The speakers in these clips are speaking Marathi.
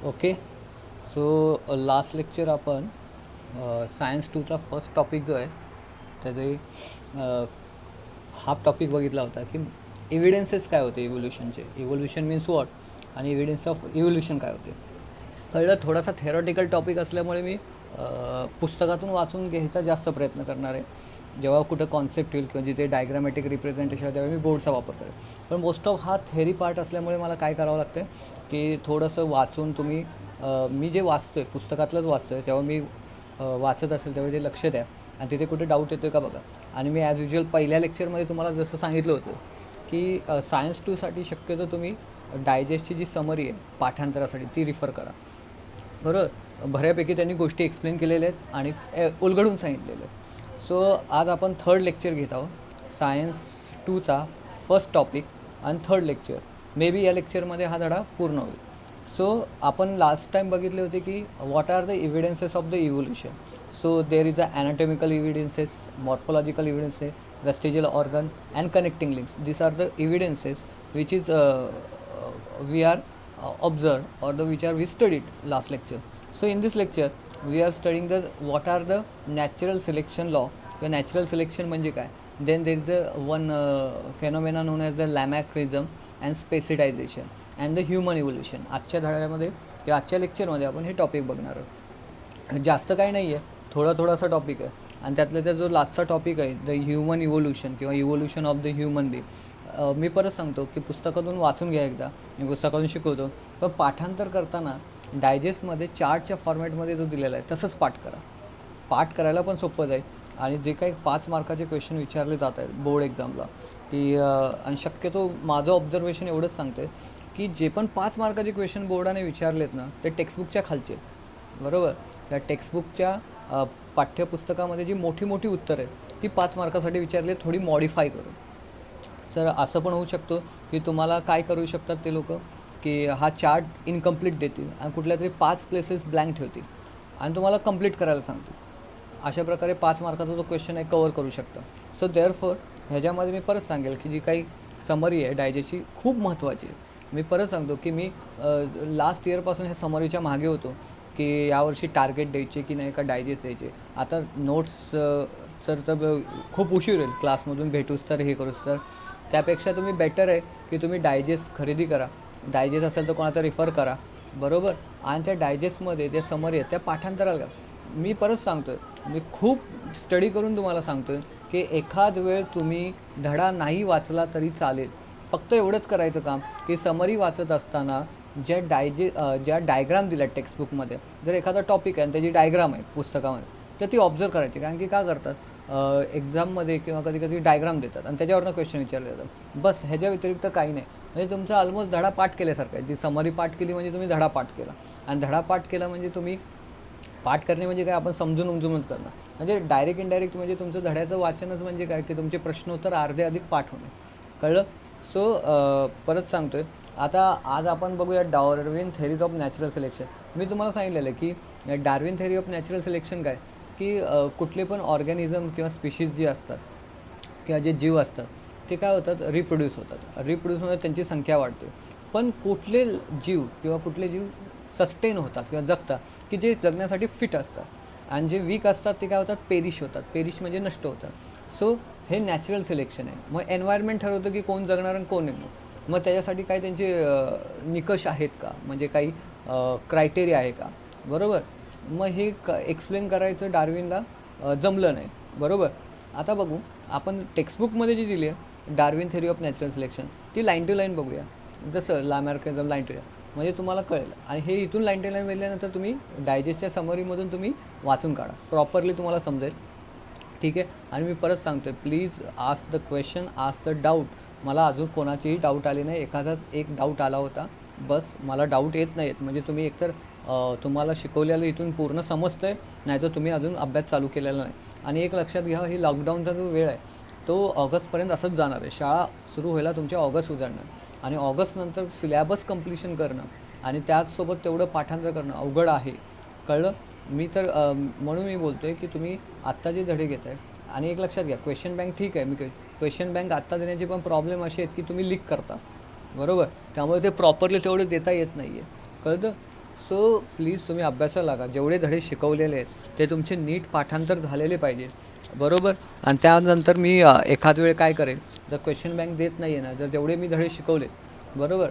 ओके. सो लास्ट लेक्चर आपण सायन्स 2चा फर्स्ट टॉपिक जो आहे त्याचे हाफ टॉपिक बघितला होता की एव्हिडन्सेस काय होते इव्होल्युशनचे. इव्होल्युशन मीन्स वॉट आणि एव्हिडन्स ऑफ इव्होल्युशन काय होते. कळलं. थोडासा थेरॉटिकल टॉपिक असल्यामुळे मी पुस्तकातून वाचून घ्यायचा जास्त प्रयत्न करणार आहे. जेव्हा कुठं कॉन्सेप्ट येईल किंवा जिथे डायग्रामॅटिक रिप्रेझेंटेशन त्यावेळी मी बोर्डचा वापर करेन. पण मोस्ट ऑफ हा थेरी पार्ट असल्यामुळे मला काय करावं लागतं की थोडंसं वाचून तुम्ही मी जे वाचतो आहे पुस्तकातलंच वाचतो आहे तेव्हा मी वाचत असेल त्यावेळी ते लक्ष द्या आणि तिथे कुठे डाऊट येतो आहे का बघा. आणि मी ॲज युजल पहिल्या लेक्चरमध्ये तुम्हाला जसं सांगितलं होतं की सायन्स 2साठी शक्यतो तुम्ही डायजेस्टची जी समरी आहे पाठांतरासाठी ती रिफर करा. बरोबर. बऱ्यापैकी त्यांनी गोष्टी एक्सप्लेन केलेल्या आहेत आणि उलगडून सांगितलेल्या आहेत. सो आज आपण थर्ड लेक्चर घेत आहोत सायन्स 2चा फर्स्ट टॉपिक आणि थर्ड लेक्चर. मे बी या लेक्चरमध्ये हा धडा पूर्ण होईल. सो आपण लास्ट टाईम बघितले होते की what are the evidences of the evolution. So there is a anatomical evidences, morphological evidences, vestigial organ and connecting links. This are the evidences which is we are observed or the which are we studied last lecture. So in this lecture we are studying the what are the natural selection law. The natural selection म्हणजे काय. Then there is a one phenomena known as the Lamarckism and speciation and the human evolution. आजच्या धड्यामध्ये किंवा आजच्या लेक्चरमध्ये आपण हे टॉपिक बघणार आहोत. जास्त काही नाही आहे, थोडासा टॉपिक आहे आणि त्यातल्या त्या जो लास्टचा टॉपिक आहे द ह्युमन इव्होल्युशन किंवा evolution of the human being. मी परत सांगतो की पुस्तकातून वाचून घ्या एकदा, मी पुस्तकातून शिकवतो. पण पाठांतर करताना डायजेस्टमध्ये चार्टच्या फॉर्मॅटमध्ये जो दिलेला आहे तसंच पाठ करा. पाठ करायला पण सोपं जाईल आणि जे काही 5 मार्काचे क्वेश्चन विचारले जात आहेत बोर्ड एक्झामला की आणि शक्यतो माझं ऑब्झर्वेशन एवढंच सांगते की जे पण 5 मार्काचे क्वेश्चन बोर्डाने विचारलेत ना ते टेक्स्टबुकच्या खालचे. बरोबर. त्या टेक्स्टबुकच्या पाठ्यपुस्तकामध्ये जी मोठी मोठी उत्तरं आहेत ती 5 मार्कासाठी विचारली, थोडी मॉडिफाय करून. सर असं पण होऊ शकतो की तुम्हाला काय करू शकतात ते लोक की हा चार्ट इनकम्प्लीट देतील आणि कुठल्या तरी 5 प्लेसेस ब्लँक ठेवतील आणि तुम्हाला कंप्लीट करायला सांगतील. अशा प्रकारे 5 मार्काचा जो क्वेश्चन आहे कवर करू शकता. सो देअरफॉर ह्याच्यामध्ये मी परत सांगेल की जी काही समरी आहे डायजेस्टची खूप महत्त्वाची आहे. मी परत सांगतो की मी लास्ट इयरपासून ह्या समरीच्या मागे होतो की यावर्षी टार्गेट द्यायचे की नाही का डायजेस्ट द्यायचे. आता नोट्स तर खूप उशीर होईल क्लासमधून भेटूच तर हे करूच तर. त्यापेक्षा तुम्ही बेटर आहे की तुम्ही डायजेस्ट खरेदी करा. डायजेस्ट असेल तर कोणाचा रिफर करा. बरोबर. आणि त्या डायजेस्टमध्ये त्या समरी आहेत त्या पाठांतराला का. मी परत सांगतो आहे, मी खूप स्टडी करून तुम्हाला सांगतो आहे की एखाद वेळ तुम्ही धडा नाही वाचला तरी चालेल. फक्त एवढंच करायचं काम की समरी वाचत असताना ज्या डायग्राम दिल्या टेक्स्टबुकमध्ये, जर एखादा टॉपिक आहे आणि त्याची डायग्राम आहे पुस्तकामध्ये तर ती ऑब्झर्व करायची. कारण की काय करतात एक्झाममध्ये किंवा कधी कधी डायग्राम देतात आणि त्याच्यावरनं क्वेश्चन विचारले जातात. बस ह्याच्या व्यतिरिक्त काही नाही. म्हणजे तुमचा ऑलमोस्ट धडा पाठ केल्यासारखं आहे. जी समरी पाठ केली म्हणजे तुम्ही धडा पाठ केला आणि धडा पाठ केला म्हणजे तुम्ही पाठ करणे म्हणजे काय आपण समजून उमजूनच करणं. म्हणजे डायरेक्ट इनडायरेक्ट म्हणजे तुमचं धड्याचं वाचनच म्हणजे काय की तुमचे प्रश्नोत्तर अर्धे अधिक पाठ होणे. कळलं. सो परत सांगतो आहे. आता आज आपण बघूया Darwin theories of natural selection. मी तुम्हाला सांगितलेलं आहे की Darwin theory of natural selection काय की कुठले पण ऑर्गॅनिझम किंवा स्पीशीज जी असतात किंवा जे जीव असतात ते काय होतात रिप्रोड्यूस होतात. रिप्रोड्यूसमध्ये त्यांची संख्या वाढते. पण कुठले जीव किंवा कुठले जीव सस्टेन होतात किंवा जगतात की जे जगण्यासाठी फिट असतात आणि जे वीक असतात ते काय होतात पेरिश होतात. पेरिश म्हणजे नष्ट होतात. सो हे नॅचरल सिलेक्शन आहे. मग एन्व्हायरमेंट ठरवतं की कोण जगणार आणि कोण नाही. मग त्याच्यासाठी काही त्यांचे निकष आहेत का, म्हणजे काही क्रायटेरिया आहे का. बरोबर. मग हे एक्सप्लेन करायचं डार्विनला जमलं नाही. बरोबर. आता बघू आपण टेक्स्टबुकमध्ये जी दिली आहे Darwin theory of natural selection ती लाईन टू लाईन बघूया. जसं लामार्किझम लाईन टू लाईन म्हणजे तुम्हाला कळेल. आणि हे इथून लाईन टू लाईन वेळल्यानंतर तुम्ही डायजेस्टच्या समरीमधून तुम्ही वाचून काढा, प्रॉपरली तुम्हाला समजेल. ठीक आहे. आणि मी परत सांगतो आहे please ask the question, ask the doubt. मला अजून कोणाचीही डाऊट आली नाही. एखादाच एक डाऊट आला होता बस. मला डाऊट येत नाही आहेत म्हणजे तुम्ही एकतर तुम्हाला शिकवलेलं इथून पूर्ण समजतं आहे नाही तर तुम्ही अजून अभ्यास चालू केलेला नाही. आणि एक लक्षात घ्या ही लॉकडाऊनचा जो वेळ आहे तो ऑगस्टपर्यंत असंच जाणार आहे. शाळा सुरू व्हायला तुमच्या ऑगस्ट उजाडणार आणि ऑगस्टनंतर सिलॅबस कंप्लिशन करणं आणि त्याचसोबत तेवढं पाठांतर करणं अवघड आहे. कळलं. मी तर म्हणून मी बोलतो आहे की तुम्ही आत्ता जे धडे घेत आहे आणि एक लक्षात घ्या क्वेश्चन बँक ठीक आहे. मी क्वेश्चन बँक आत्ता देण्याचे पण प्रॉब्लेम असे आहेत की तुम्ही लीक करता. बरोबर. त्यामुळे ते प्रॉपरली तेवढं देता येत नाही आहे. कळतं. सो प्लीज तुम्ही अभ्यासाला लागा. जेवढे धडे शिकवलेले आहेत ते तुमचे नीट पाठांतर झालेले पाहिजे, बरोबर. आणि त्यानंतर मी एखाद वेळ काय करेल, जर क्वेश्चन बँक देत नाही आहे ना, जर जेवढे मी धडे शिकवले, बरोबर,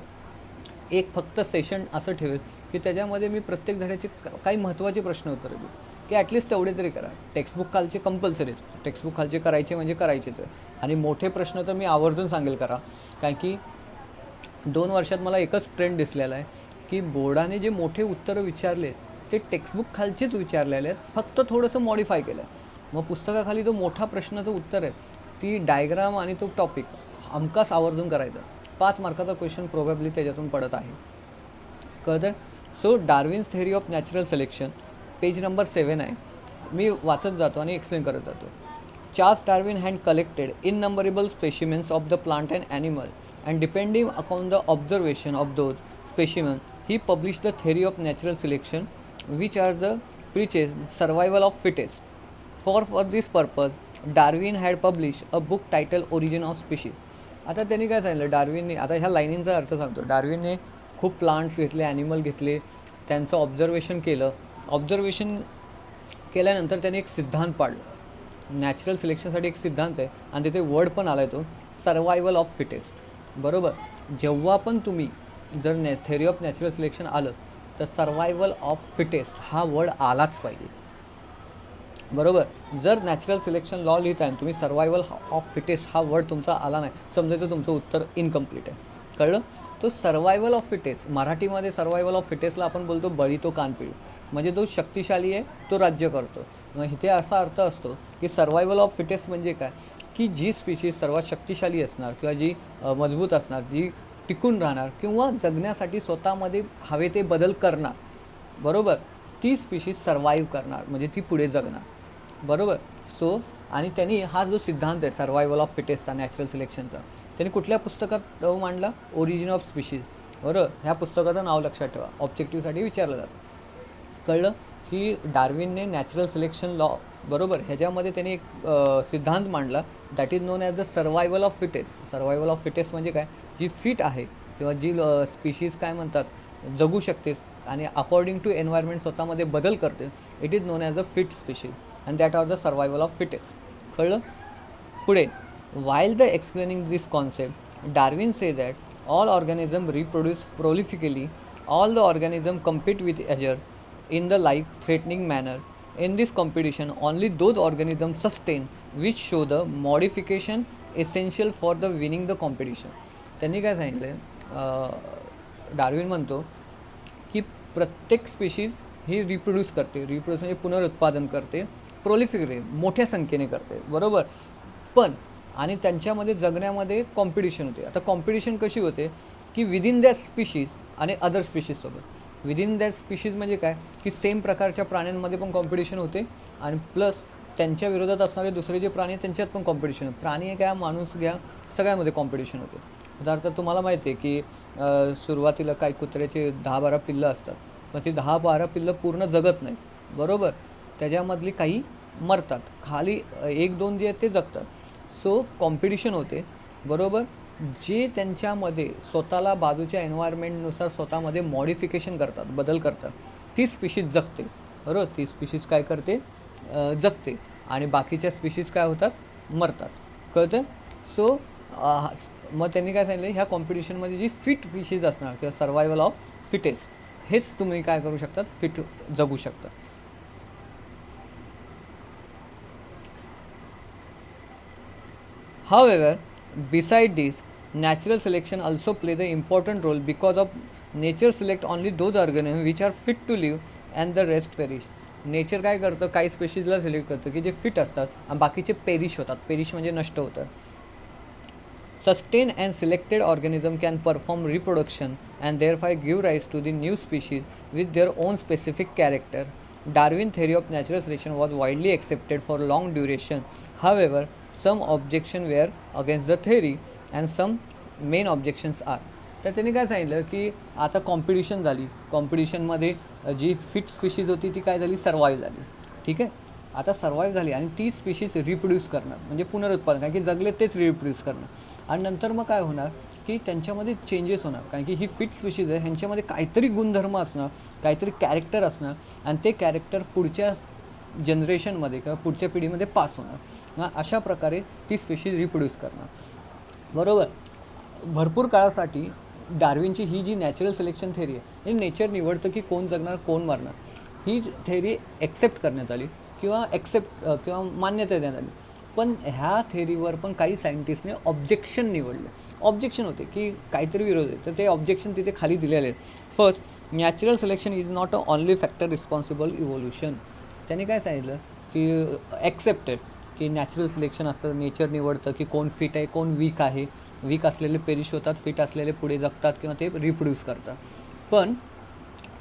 एक फक्त सेशन असं ठेवेल की त्याच्यामध्ये मी प्रत्येक धड्याचे काही महत्त्वाचे प्रश्न उत्तरं देऊ, की ॲटलिस्ट तेवढे तरी करा. टेक्स्टबुक खालचे कंपल्सरीच, टेक्स्टबुक खालचे करायचे म्हणजे करायचेच आहे. आणि मोठे प्रश्न तर मी आवर्जून सांगेल करा, कारण की 2 वर्षात मला एकच ट्रेंड दिसलेला आहे की बोर्डाने जे मोठे उत्तरं विचारले ते टेक्स्टबुक खालचेच विचारलेले आहेत, फक्त थोडंसं मॉडिफाय केलं आहे. मग पुस्तकाखाली जो मोठा प्रश्नाचं उत्तर आहे, ती डायग्राम आणि तो टॉपिक हमखास आवर्जून करायचा. 5 मार्काचा क्वेश्चन प्रोबॅबली त्याच्यातून पडत आहे, कळतं. So Darwin's theory of natural selection page number 7 आहे. मी वाचत जातो आणि एक्सप्लेन करत जातो. Charles Darwin had collected innumerable specimens of the plant and animal, and depending upon the observation of those specimens, he published the theory of natural selection, which are the preaches survival of fittest. For this purpose, Darwin had published a book titled Origin of Species. आता त्यांनी काय सांगितलं डार्विनने, आता ह्या लाईनींचा अर्थ सांगतो. डार्विनने खूप प्लांट्स घेतले, ॲनिमल घेतले, त्यांचं ऑब्झर्वेशन केलं. ऑब्झर्वेशन केल्यानंतर त्याने एक सिद्धांत पाडला. नॅचरल सिलेक्शनसाठी एक सिद्धांत आहे आणि तिथे वर्ड पण आला आहे, तो सर्वायवल ऑफ फिटेस्ट, बरोबर. जेव्हा पण तुम्ही जर थेअरी ऑफ नॅचरल सिलेक्शन आलं तर सर्वायवल ऑफ फिटेस्ट हा वर्ड आलाच पाहिजे, बरोबर. जर नॅचरल सिलेक्शन लॉ लिहित आहे तुम्ही सर्वायवल ऑफ फिटेस्ट हा वर्ड तुमचा आला नाही, समजायचं तुमचं उत्तर इनकम्प्लीट आहे, कळलं. तो सर्वायवल ऑफ फिटेस्ट, मराठीमध्ये सर्वायवल ऑफ फिटेस्टला आपण बोलतो बळी तो कानपिळी, म्हणजे जो शक्तिशाली आहे तो राज्य करतो. मग इथे असा अर्थ असतो की सर्वायवल ऑफ फिटेस्ट म्हणजे काय, की जी स्पीशीज सर्वात शक्तिशाली असणार किंवा जी मजबूत असणार, जी टिकून राहणार किंवा जगण्यासाठी स्वतःमध्ये हवे ते बदल करणार, बरोबर, ती स्पीशीज सर्वाईव्ह करणार, म्हणजे ती पुढे जगणार, बरोबर. सो आणि त्यांनी हा जो सिद्धांत आहे सर्वायवल ऑफ फिटेस्टचा नॅचरल सिलेक्शनचा, त्यांनी कुठल्या पुस्तकात मांडला, ओरिजिन ऑफ स्पीशीज, बरोबर. ह्या पुस्तकाचं नाव लक्षात ठेवा, ऑब्जेक्टिव्हसाठी विचारलं जातं, कळलं. की डार्विनने नॅचरल सिलेक्शन लॉ, बरोबर, ह्याच्यामध्ये त्यांनी एक सिद्धांत मांडला, that is known as the survival of fittest. Survival of fittest म्हणजे काय, जी फिट आहे किंवा जी स्पीशीज काय म्हणतात जगू शकते आणि अकॉर्डिंग टू एन्व्हायरमेंट स्वतःमध्ये बदल करते, it is known as the fit species and that are the survival of fittest, कळलं. पुढे, while the explaining this concept, Darwin said that all organisms reproduce prolifically, all the organisms compete with each other in the life-threatening manner. In this competition, only those organisms sustain which show the modification essential for the winning the competition. त्यांनी काय सांगितलं, डार्विन म्हणतो की प्रत्येक स्पीशीज ही रिप्रोड्यूस करते, रिप्रोड्यूस म्हणजे पुनरुत्पादन करते, प्रोलिफिकली मोठ्या संख्येने करते, बरोबर. पण आणि त्यांच्यामध्ये जगण्यामध्ये कॉम्पिटिशन होते. आता कॉम्पिटिशन कशी होते, की विदिन दॅट स्पीशीज आणि अदर स्पीशीजसोबत. विदिन दॅट स्पीशीज म्हणजे काय, की सेम प्रकारच्या प्राण्यांमध्ये पण कॉम्पिटिशन होते आणि प्लस त्यांच्या विरोधात असणारे दुसरे जे प्राणी त्यांच्यात पण कॉम्पिटिशन, प्राणी घ्या माणूस घ्या सगळ्यामध्ये कॉम्पिटिशन होते. उदाहरणार्थ तुम्हाला माहिती आहे की सुरुवातीला काही कुत्र्याचे 10-12 पिल्लं असतात, पण ती 10-12 पिल्लं पूर्ण जगत नाही, बरोबर. त्याच्यामधली काही मरतात, खाली 1-2 जे आहेत ते जगतात. सो कॉम्पिटिशन होते, बरोबर. जे त्यांच्यामध्ये स्वतःला बाजूच्या एन्व्हायरमेंटनुसार स्वतःमध्ये मॉडिफिकेशन करतात, बदल करतात, ती स्पीशीज जगते, बरोबर. ती स्पीशीज काय करते, जगते आणि बाकीच्या स्पीशीज काय होतात, मरतात, कळतं. सो मग त्यांनी काय सांगितलं, ह्या कॉम्पिटिशनमध्ये जी फिट स्पीशीज असणार किंवा सर्वायवल ऑफ फिटेस्ट, हेच तुम्ही काय करू शकतात, फिट जगू शकता. However, beside this, natural selection also plays an important role because of nature select only those organisms which are fit to live and the rest perish. Nature काय करतं, काही स्पेशीजला सिलेक्ट करतं की जे फिट असतात आणि बाकीचे पेरिश होतात. पेरिश म्हणजे नष्ट होतात. Sustained and selected organism can perform reproduction and thereby give rise to the new species with their own specific character. Darwin theory of natural selection was widely accepted for long duration. However, some objections were against the theory and some main objections are. तर त्यांनी काय सांगितलं की आता कॉम्पिटिशन झाली, कॉम्पिटिशनमध्ये जी फिट स्पीशीज होती ती काय झाली, सर्वाईव्ह झाली, ठीक आहे. आता सर्वाईव्ह झाली आणि ती स्पीशीज रिप्रोड्यूस करणार म्हणजे पुनरुत्पादन, कारण की जगले तेच रिप्रोड्यूस करणार आणि नंतर मग काय होणार, की त्यांच्यामध्ये चेंजेस होणार, कारण की ही फिट स्पीशीज आहे, ह्यांच्यामध्ये काहीतरी गुणधर्म असणार, काहीतरी कॅरेक्टर असणार, आणि ते कॅरेक्टर पुढच्या जनरेशनमध्ये किंवा पुढच्या पिढीमध्ये पास होणार. अशा प्रकारे ती स्पीशीज रिप्रोड्यूस करणार. बरोबर. भरपूर काळासाठी डार्विनची ही जी नॅचरल सिलेक्शन थेरी आहे, हे नेचर निवडतं की कोण जगणार कोण मरणार, ही थेरी एक्सेप्ट करण्यात आली किंवा मान्यता देण्यात आली. पण ह्या थेरीवर पण काही सायंटिस्टने ऑब्जेक्शन निवडले. ऑब्जेक्शन होते की काहीतरी विरोध आहे, तर ते ऑब्जेक्शन तिथे खाली दिलेले आहेत. First, natural selection is not a only factor responsible evolution. त्यांनी काय सांगितलं की ॲक्सेप्टेड की नॅचरल सिलेक्शन असतं, नेचर निवडतं की कोण फिट आहे कोण वीक आहे, वीक असलेले पेरिश होतात, फिट असलेले पुढे जगतात किंवा ते रिप्रोड्यूस करतात. पण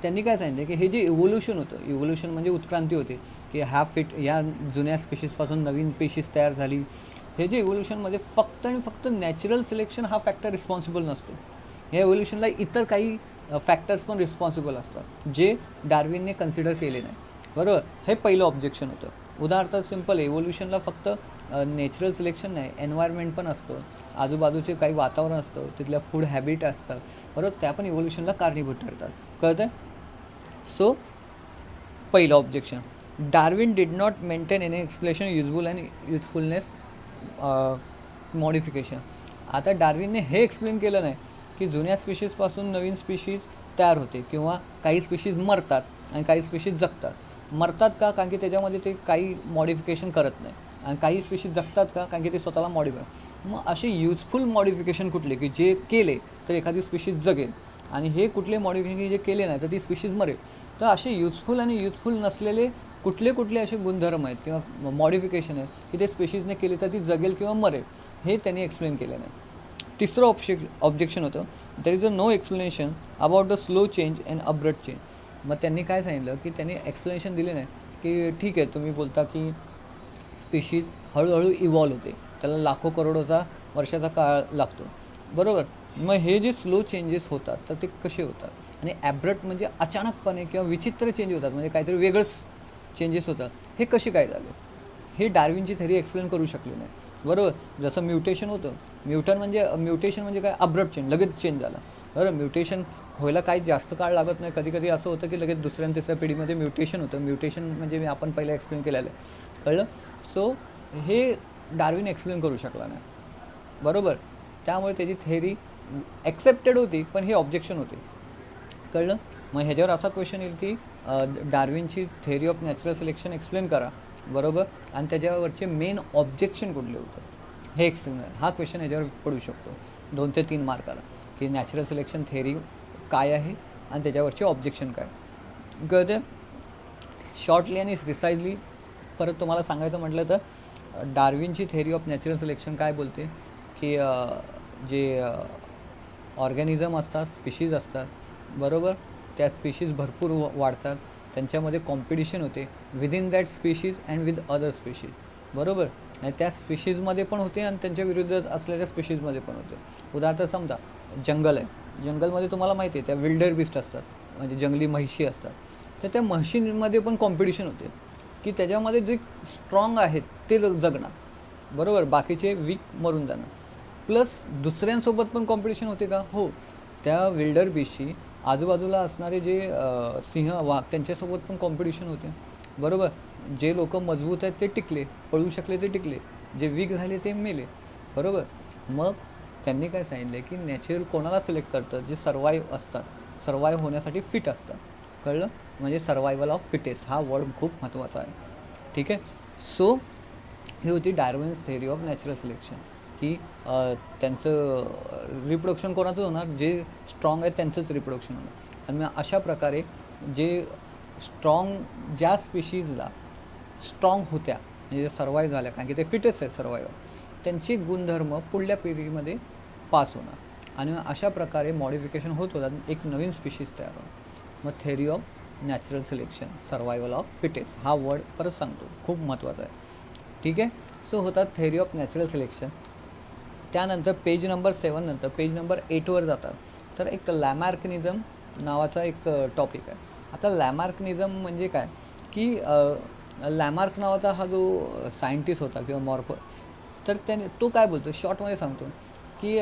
त्यांनी काय सांगितलं की हे जे इव्होल्युशन होतं, इव्होल्युशन म्हणजे उत्क्रांती होते की या जुन्या स्पीशीजपासून नवीन स्पीशीज तयार झाली. हे जे इव्होल्युशनमध्ये फक्त आणि फक्त नॅचरल सिलेक्शन हा फॅक्टर रिस्पॉन्सिबल नसतो. या इव्होल्युशनला इतर काही फॅक्टर्स पण रिस्पॉन्सिबल असतात जे डार्विनने कन्सिडर केले नाही. बरोबर. हे पहिलं ऑब्जेक्शन होतं. उदाहरणार्थ सिम्पल आहे, इव्होल्युशनला फक्त नॅचरल सिलेक्शन नाही, एन्व्हायरमेंट पण असतं, आजूबाजूचे काही वातावरण असतं, तिथल्या फूड हॅबिट असतात. बरोबर. त्या पण इव्होल्युशनला कारणीभूत ठरतात. कळतं. सो पहिलं objection, Darwin did not maintain any explanation useful and usefulness modification. आता डार्विनने हे एक्सप्लेन केलं नाही की जुन्या स्पीशीजपासून नवीन स्पीशीज तयार होते किंवा काही स्पीशीज मरतात आणि काही स्पीशीज जगतात. मरतात का, कारण की त्याच्यामध्ये ते काही मॉडिफिकेशन करत नाही, आणि काही स्पीशीज जगतात का, कारण की ते स्वतःला मॉडिफाय. मग असे युजफुल मॉडिफिकेशन कुठले की जे केले तर एखादी स्पीशीज जगेल, आणि हे कुठले मॉडिफिकेशन जे केले नाही तर ती स्पीशीज मरेल. तर असे युजफुल आणि युजफुल नसलेले कुठले असे गुणधर्म आहेत किंवा मॉडिफिकेशन आहे की ते स्पीशीजने केले तर ती जगेल किंवा मरेल, हे त्यांनी एक्सप्लेन केलं नाही. तिसरं ऑब्जेक्शन होतं, there is a no explanation about the slow change and abrupt change. मग त्यांनी काय सांगितलं की त्यांनी एक्सप्लेनेशन दिले नाही की ठीक आहे, तुम्ही बोलता की स्पीशीज हळूहळू इव्हॉल्व होते, त्याला लाखो करोडोचा वर्षाचा काळ लागतो. बरोबर. मग हे जे स्लो चेंजेस होतात तर ते कसे होतात, आणि ॲब्रप्ट म्हणजे अचानकपणे किंवा विचित्र चेंज होतात, म्हणजे काहीतरी वेगळंच चेंजेस होतात, हे कसे काय झाले, हे डार्विनची थेरी एक्सप्लेन करू शकली नाही. बरोबर. जसं म्युटेशन होतं, म्युटेशन म्हणजे काय, अब्रप्ट चेंज, लगेच चेंज झाला. बरोबर. म्युटेशन व्हायला काही जास्त काळ लागत नाही, कधी कधी असं होतं की लगेच दुसऱ्या आणि तिसऱ्या पिढीमध्ये म्युटेशन होतं. म्युटेशन म्हणजे आपण पहिलं एक्सप्लेन केलेलं आहे. कळलं. सो हे डार्विन एक्सप्लेन करू शकला नाही. बरोबर. त्यामुळे त्याची थेरी ॲक्सेप्टेड होती, पण हे ऑब्जेक्शन होते. कळलं. मग ह्याच्यावर असा क्वेश्चन येईल की डार्विनची theory of natural selection explain करा. बरोबर. आणि त्याच्यावरचे मेन ऑब्जेक्शन कुठले होतं हे एक्सप्लेन, हा क्वेश्चन ह्याच्यावर पडू शकतो 2 ते 3 मार्काला, की नॅचरल सिलेक्शन थेरी काय आहे आणि त्याच्यावरचे ऑब्जेक्शन काय. कळते. शॉर्टली आणि प्रिसाइजली परत तुम्हाला सांगायचं म्हटलं तर डार्विनची थेरी ऑफ नॅचरल सिलेक्शन काय बोलते की जे ऑर्गॅनिझम असतात, स्पीशीज असतात. बरोबर. त्या स्पीशीज भरपूर वाढतात, त्यांच्यामध्ये कॉम्पिटिशन होते within that species and with other species. बरोबर. आणि त्या स्पीशीजमध्ये पण होते आणि त्यांच्या विरुद्ध असलेल्या स्पीशीजमध्ये पण होते. उदाहरणार्थ समजा जंगल आहे, जंगलमध्ये तुम्हाला माहिती आहे त्या विल्डर बिस्ट असतात, म्हणजे जंगली म्हशी असतात. तर त्या म्हशींमध्ये पण कॉम्पिटिशन होते की त्याच्यामध्ये जे स्ट्रॉंग आहेत ते जगणार. बरोबर. बाकीचे वीक मरून जाणार. प्लस दुसऱ्यांसोबत पण कॉम्पिटिशन होते का, हो. त्या विल्डर बिस्टची आजूबाजूला असणारे जे सिंह, वाघ, त्यांच्यासोबत पण कॉम्पिटिशन होते. बरोबर. जे लोक मजबूत आहेत ते टिकले, पळू शकले ते टिकले, जे वीक झाले ते मेले. बरोबर. मग त्यांनी काय सांगितलं की नॅचर कोणाला सिलेक्ट करतं, जे सर्वाईव्ह असतात, सर्वाईव्ह होण्यासाठी फिट असतात. कळलं. म्हणजे सर्वायवल ऑफ फिटेस्ट हा वर्ड खूप महत्त्वाचा आहे. ठीक आहे. सो ही होती Darwin's theory of natural selection, की त्यांचं रिप्रोडक्शन कोणाचं होणार, जे स्ट्रॉंग आहेत त्यांचंच रिप्रोडक्शन होणार. आणि मग अशा प्रकारे जे ज्या स्पीशीजला स्ट्रॉंग होत्या, म्हणजे सर्वाईव्ह झाल्या, कारण की ते फिटेस्ट आहेत सर्वाईव्ह, त्यांचे गुणधर्म पुढल्या पिढीमध्ये पास होणार. आणि अशा प्रकारे मॉडिफिकेशन होत होतात, एक नवीन स्पीशीज तयार होणार. मग theory of natural selection, survival of fittest हा वर्ड परत सांगतो, खूप महत्त्वाचा आहे. ठीक आहे. सो होतात थेरी ऑफ नॅचरल सिलेक्शन. त्यानंतर पेज नंबर 7 नंतर पेज नंबर 8वर जातात, तर एक लॅमार्कनिझम नावाचा एक टॉपिक आहे. आता लॅमार्कनिझम म्हणजे काय की लॅमार्क नावाचा हा जो सायंटिस्ट होता किंवा मॉर्फर, तर त्याने तो काय बोलतो, शॉर्टमध्ये सांगतो की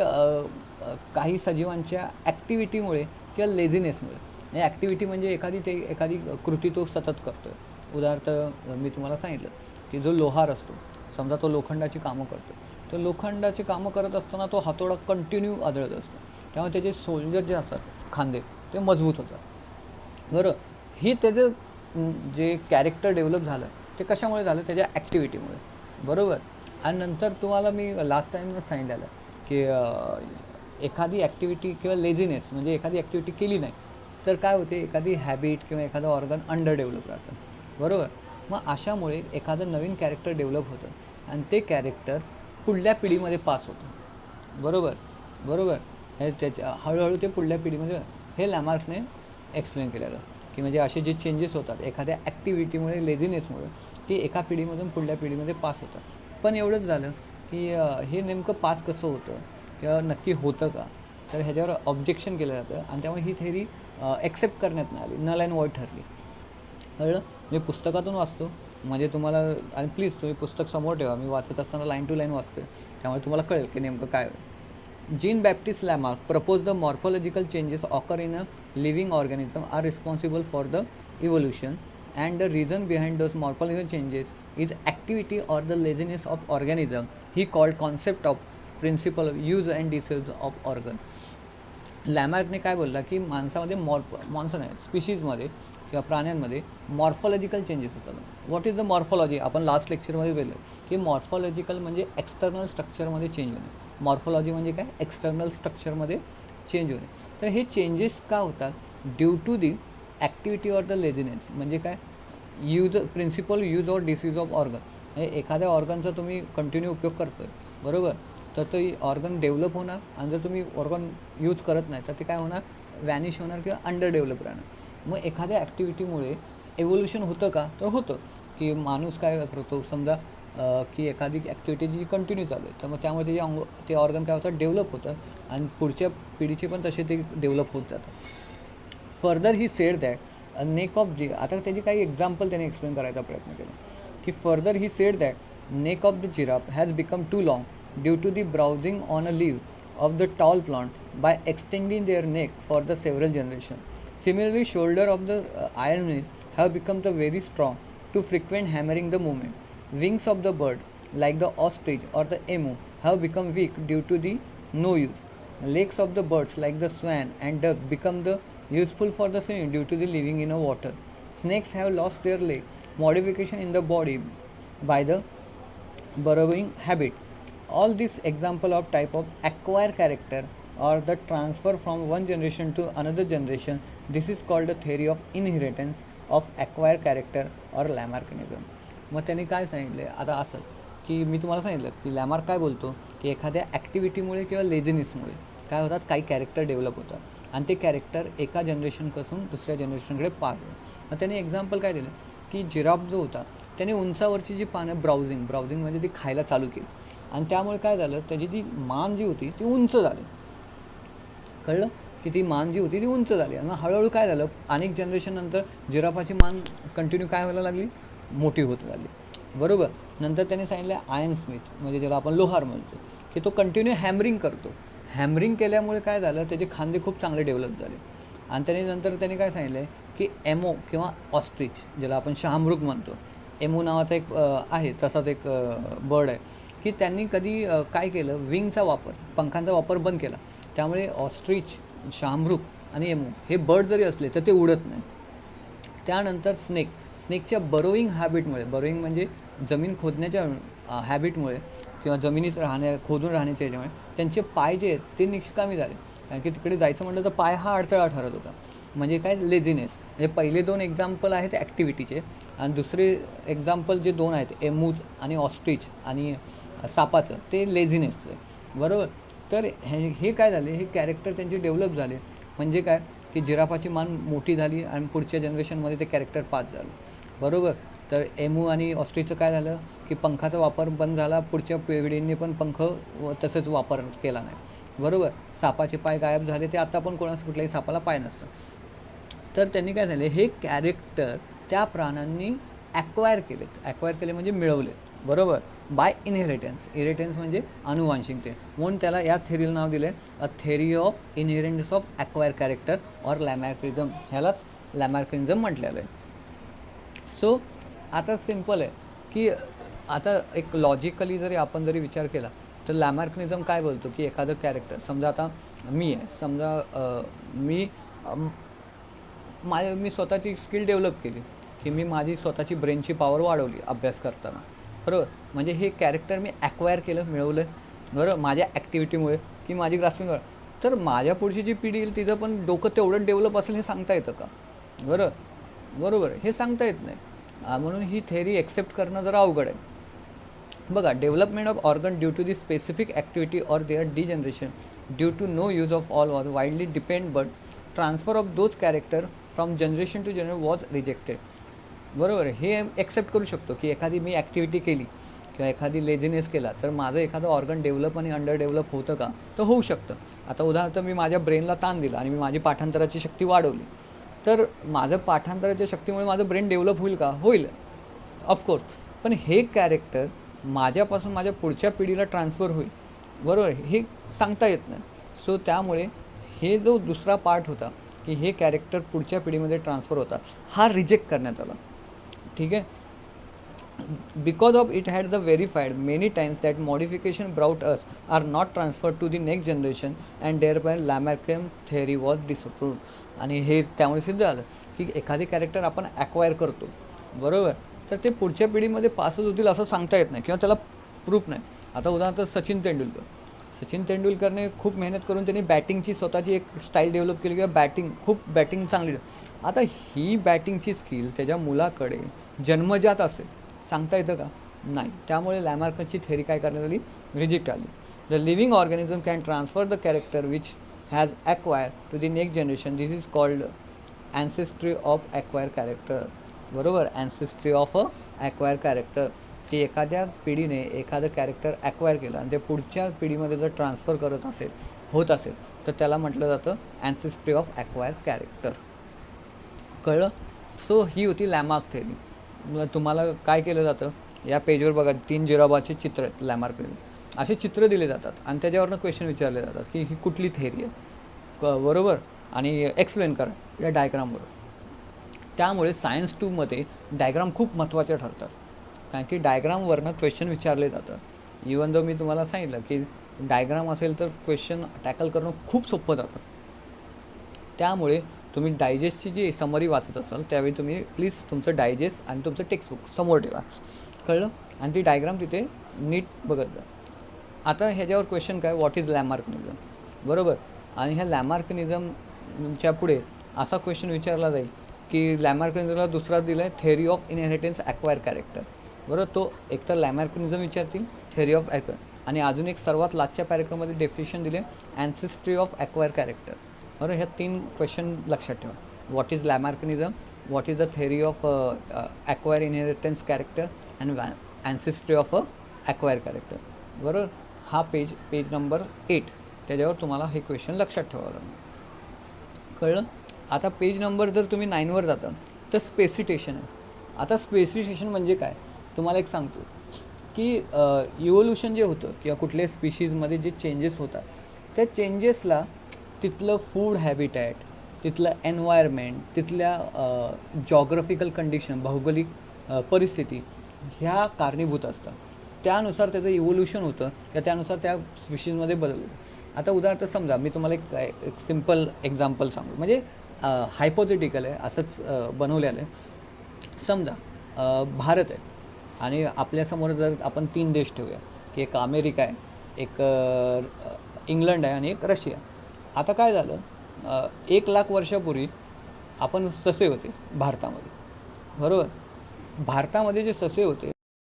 काही सजीवांच्या ॲक्टिव्हिटीमुळे किंवा लेझिनेसमुळे, म्हणजे ॲक्टिव्हिटी म्हणजे एखादी कृती तो सतत करतो आहे. उदाहरणार्थ मी तुम्हाला सांगितलं की जो लोहार असतो, समजा तो लोखंडाची कामं करतो, तर लोखंडाची कामं करत असताना तो हातोडा कंटिन्यू आदळत असतो, त्यामुळे त्याचे शोल्डर जे असतात, खांदे, ते मजबूत होतात. बरं, ही त्याचं जे कॅरेक्टर डेव्हलप झालं ते कशामुळे झालं? त्याच्या ॲक्टिव्हिटीमुळे, बरोबर. आणि नंतर तुम्हाला मी लास्ट टाईमच सांगितलेलं की एखादी ॲक्टिव्हिटी किंवा लेझिनेस म्हणजे एखादी ॲक्टिव्हिटी केली नाही तर काय होते, एखादी हॅबिट किंवा एखादं ऑर्गन अंडर डेव्हलप राहतं, बरोबर. मग अशामुळे एखादं नवीन कॅरेक्टर डेव्हलप होतं आणि ते कॅरेक्टर पुढल्या पिढीमध्ये पास होतं, बरोबर. हे त्याच्या हळूहळू ते पुढल्या पिढीमध्ये, हे लॅमार्क्सने एक्सप्लेन केलेलं की म्हणजे असे जे चेंजेस होतात एखाद्या ॲक्टिव्हिटीमुळे, लेझिनेसमुळे, ती एका पिढीमधून पुढल्या पिढीमध्ये पास होतात. पण एवढंच झालं की हे नेमकं पास कसं होतं किंवा नक्की होतं का, तर ह्याच्यावर ऑब्जेक्शन केलं जातं आणि त्यामुळे ही थेअरी ॲक्सेप्ट करण्यात नाही आली, नल अँड वॉइड ठरली. कळलं? मी पुस्तकातून वाचतो म्हणजे तुम्हाला, आणि प्लीज तुम्ही पुस्तक समोर ठेवा, मी वाचत असताना लाईन टू लाईन वाचतो, त्यामुळे तुम्हाला कळेल की नेमकं काय. Jean Baptiste Lamarck proposed the morphological changes occur in a living organism are responsible for the evolution, and the reason behind those morphological changes is activity or the laziness of organism. He called concept of principle of use and disuse of organ. लॅमार्कने काय बोलला की माणसामध्ये माणसं नाही, स्पिशीजमध्ये किंवा प्राण्यांमध्ये मॉर्फॉलॉजिकल चेंजेस होतात. What is the morphology? आपण लास्ट लेक्चरमध्ये बोललो की मॉर्फॉलॉजिकल म्हणजे एक्सटर्नल स्ट्रक्चरमध्ये चेंज होणे. मॉर्फॉलॉजी म्हणजे काय? एक्सटर्नल स्ट्रक्चरमध्ये चेंज होणे. तर हे चेंजेस का होतात? Due to the activity or the laziness. म्हणजे काय? Principle use or disuse of organ. म्हणजे एखाद्या ऑर्गनचा तुम्ही कंटिन्यू उपयोग करतो आहे, बरोबर, तर ते ऑर्गन डेव्हलप होणार, आणि जर तुम्ही ऑर्गन यूज करत नाही तर ते काय होणार? वॅनिश होणार किंवा अंडर डेव्हलप राहणार. मग एखाद्या ॲक्टिव्हिटीमुळे एव्होल्युशन होतं का? तर होतं. की माणूस काय करतो, समजा की एखादी ॲक्टिव्हिटी जी कंटिन्यू चालू आहे, तर मग त्यामुळे ते ऑर्गन काय होतं? डेव्हलप होतं, आणि पुढच्या पिढीचे पण तसे ते डेव्हलप होत जातात. Further he said that neck of आता त्याची काही एक्झाम्पल त्याने एक्सप्लेन करायचा प्रयत्न केला की further he said that neck of the giraffe has become too long due to the browsing on a leave of the tall plant by extending their neck for the several generation. Similarly, shoulder of the iron meat have become the very strong to frequent hammering the movement. Wings of the bird, like the ostrich or the emu, have become weak due to the no use. Legs of the birds, like the swan and duck, become the useful for the swimming due to the living in a water. Snakes have lost their leg modification in the body by the burrowing habit. All these example of type of acquired character or the transfer from one generation to another generation. This is called the theory of inheritance of acquired character or Lamarckianism. मग त्यांनी काय सांगितलं आता असं की मी तुम्हाला सांगितलं की लॅमार्क काय बोलतो की एखाद्या ॲक्टिव्हिटीमुळे किंवा लेझिनेसमुळे काय होतात, काही कॅरेक्टर डेव्हलप होतात आणि ते कॅरेक्टर एका जनरेशनपासून दुसऱ्या जनरेशनकडे पास होतं. मग त्यांनी एक्झाम्पल काय दिलं की जिराफ जो होता त्याने उंचावरची जी पानं ब्राउझिंग म्हणजे ती खायला चालू केली, आणि त्यामुळे काय झालं, त्याची जी मान जी होती ती उंच झाली. कळलं की ती मान जी होती ती उंच झाली, आणि हळूहळू काय झालं, अनेक जनरेशननंतर जिराफाची मान कंटिन्यू काय व्हायला लागली, मोठी होत लागली, बरोबर. नंतर त्याने सांगितलं आयर्न स्मिथ, म्हणजे ज्याला आपण लोहार म्हणतो, की तो कंटिन्यू हॅमरिंग करतो. हॅमरिंग केल्यामुळे काय झालं, त्याचे खांदे खूप चांगले डेव्हलप झाले. आणि त्याने काय सांगितलं आहे की एमो किंवा ऑस्ट्रिच, ज्याला आपण शहामृग म्हणतो, एमो नावाचा एक आहे, तसाच एक बर्ड आहे, की त्यांनी कधी काय केलं, विंगचा वापर, पंखांचा वापर बंद केला. त्यामुळे ऑस्ट्रिच, शहामृग आणि एमो हे बर्ड जरी असले तर ते उडत नाही. त्यानंतर स्नेकच्या बरोईंग हॅबिटमुळे, बरोईंग म्हणजे जमीन खोदण्याच्या हॅबिटमुळे किंवा जमिनीत खोदून राहण्याच्या ह्याच्यामुळे त्यांचे पाय जे आहेत ते निष्कामी झाले, कारण की तिकडे जायचं म्हटलं तर पाय हा अडथळा ठरत होता. म्हणजे काय, लेझिनेस. म्हणजे पहिले दोन एक्झाम्पल आहेत ॲक्टिव्हिटीचे, आणि दुसरे एक्झाम्पल जे दोन आहेत एमूज आणि ऑस्ट्रिच आणि सापाचं, ते लेझिनेसचं आहे, बरोबर. तर हे काय झाले, हे कॅरेक्टर त्यांचे डेव्हलप झाले. म्हणजे काय की जिराफाची मान मोठी झाली आणि पुढच्या जनरेशनमध्ये ते कॅरेक्टर पास झालं, बरोबर. तर एमू आणि ऑस्ट्रिचचं काय झालं की पंखाचा वापर बंद झाला, पुढच्या पिढींनी पण पंख तसंच वापर केला नाही, बरोबर. सापाचे पाय गायब झाले, ते आता पण कुठल्याही सापाला पाय नसतं. तर त्यांनी काय झाले, हे कॅरेक्टर त्या प्राण्यांनी ॲक्वायर केले म्हणजे मिळवलेत, बरोबर. बाय इनहेरिटन्स म्हणजे अनुवांशिकते, म्हणून त्याला या थेरीला नाव दिलं आहे a theory of inheritance of acquire character or Lamarckism. ह्यालाच लॅमार्किझम म्हटलेलं आहे. सो आता सिम्पल आहे की आता एक लॉजिकली आपण जरी विचार केला तर लॅमार्किझम काय बोलतो की एखादं कॅरेक्टर, समजा आता मी आहे, समजा मी स्वतःची स्किल डेव्हलप केली की मी माझी स्वतःची ब्रेनची पॉवर वाढवली अभ्यास करताना, बरोबर. म्हणजे हे कॅरेक्टर मी ॲक्वायर केलं, मिळवलं, बरोबर, माझ्या ॲक्टिव्हिटीमुळे की माझी ग्रास्पिंग. तर माझ्या पुढची जी पिढी येईल तिचं पण डोकं तेवढं डेव्हलप असेल हे सांगता येतं का? बरोबर, हे सांगता येत नाही. म्हणून ही थेरी एक्सेप्ट करणं जरा अवघड आहे. बघा, development of organ due to the specific activity or their degeneration due to no use of all was widely depend, but transfer of those character from generation to generation was rejected. बरोबर, हे एक्सेप्ट करू शकतो की एखादी मी ॲक्टिव्हिटी केली किंवा एखादी लेझीनेस केला तर माझं एखादं ऑर्गन डेव्हलप आणि अंडर डेव्हलप होतं का? तर होऊ शकतं. आता उदाहरणार्थ मी माझ्या ब्रेनला ताण दिला आणि मी माझी पाठांतराची शक्ती वाढवली, तर माझं पाठांतराच्या शक्तीमुळे माझं ब्रेन डेव्हलप होईल का? होईल, ऑफकोर्स. पण हे कॅरेक्टर माझ्यापासून माझ्या पुढच्या पिढीला ट्रान्सफर होईल, बरोबर, हे सांगता येत नाही. सो त्यामुळे हे जो दुसरा पार्ट होता की हे कॅरेक्टर पुढच्या पिढीमध्ये ट्रान्सफर होता, हा रिजेक्ट करण्यात आला. ठीक आहे. Because of it had the verified many times that modification brought us are not transferred to the next generation and thereby Lamarckian theory was disproved. आणि हे त्यामुळे सिद्ध झालं की एखादी कॅरेक्टर आपण ॲक्वायर करतो, बरोबर, तर ते पुढच्या पिढीमध्ये पासच होतील असं सांगता येत नाही किंवा त्याला प्रूफ नाही. आता उदाहरणार्थ सचिन तेंडुलकरने खूप मेहनत करून त्यांनी बॅटिंगची स्वतःची एक स्टाईल डेव्हलप केली किंवा बॅटिंग चांगली. आता ही बॅटिंगची स्किल त्याच्या मुलाकडे जन्मजात असेल, सांगता येतं का? नाही. त्यामुळे लॅमार्कची थेरी काय करण्यात आली? रिजेक्ट आली. The living organism can transfer the character which has acquire to the next generation. This is called ancestry of acquire character. बरोबर, ancestry of a acquire character, की एखाद्या पिढीने एखादं कॅरेक्टर ॲक्वायर केलं आणि ते पुढच्या पिढीमध्ये जर ट्रान्सफर होत असेल तर त्याला म्हटलं जातं ॲन्सेस्ट्री ऑफ ॲक्वायर कॅरेक्टर. कळलं? सो ही होती लॅमार्क थेरी. तुम्हाला काय केलं जातं, या पेजवर बघा 3 जिराबाचे चित्र आहेत लॅमार्कमध्ये. असे चित्र दिले जातात आणि त्याच्यावरनं क्वेश्चन विचारले जातात की ही कुठली थेरी आहे, बरोबर, आणि एक्सप्लेन करा या डायग्रामवर. त्यामुळे सायन्स 2मध्ये डायग्राम खूप महत्त्वाचे ठरतात, कारण की डायग्रामवरनं क्वेश्चन विचारले जातात. इवन दो मी तुम्हाला सांगितलं की डायग्राम असेल तर क्वेश्चन टॅकल करणं खूप सोपं जातं. त्यामुळे तुम्ही डायजेस्टची जी समरी वाचत असाल त्यावेळी तुम्ही प्लीज तुमचं डायजेस्ट आणि तुमचं टेक्स्टबुक समोर ठेवा, कळलं, आणि ती डायग्राम तिथे नीट बघत जा. आता ह्याच्यावर क्वेश्चन काय, व्हॉट इज लॅमार्कनिझम, बरोबर. आणि ह्या लॅमार्कनिझमच्या पुढे असा क्वेश्चन विचारला जाईल की लॅमार्कनिझमला दुसरा दिला आहे theory of inheritance acquire character, बरोबर. तो एकतर लॅमार्कनिझम विचारतील, थेरी ऑफ ॲक्वायर, आणि अजून एक सर्वात लास्टच्या पॅरेग्राफमध्ये डेफिनेशन दिले ॲन्सेस्ट्री ऑफ ॲक्वायर कॅरेक्टर, बरोबर. ह्या 3 क्वेश्चन लक्षात ठेवा. What is Lamarckism, what is the theory of acquire inheritance character and ancestry of acquire character, बरोबर. हा पेज नंबर 8, त्याच्यावर तुम्हाला हे क्वेश्चन लक्षात ठेवावं लागेल, कळलं. आता पेज नंबर जर तुम्ही 9वर जाता तर स्पेसिटेशन आहे. आता स्पेसिटेशन म्हणजे काय तुम्हाला एक सांगतो की इव्होल्युशन जे होतं किंवा कुठल्याही स्पीशीजमध्ये जे चेंजेस होतात त्या चेंजेसला तिथलं फूड हॅबिटॅट, तिथलं एन्व्हायरमेंट, तिथल्या जॉग्राफिकल कंडिशन, भौगोलिक परिस्थिती ह्या कारणीभूत असतात. त्यानुसार त्याचं इव्होल्युशन होतं किंवा त्यानुसार त्या स्पीशीजमध्ये बदल होतो. आता उदाहरणार्थ समजा मी तुम्हाला एक सिम्पल एक्झाम्पल सांगू, म्हणजे हायपोथेटिकल आहे, असंच बनवलेलं आहे. समजा भारत आहे आणि आपल्यासमोर जर आपण 3 देश ठेवूया की एक अमेरिका आहे, एक इंग्लंड आहे आणि एक रशिया. आता काय झालं, 1,00,000 वर्षापूर्वी आपण ससे होते भारतामध्ये, बरोबर. भारतामध्ये जे ससे होते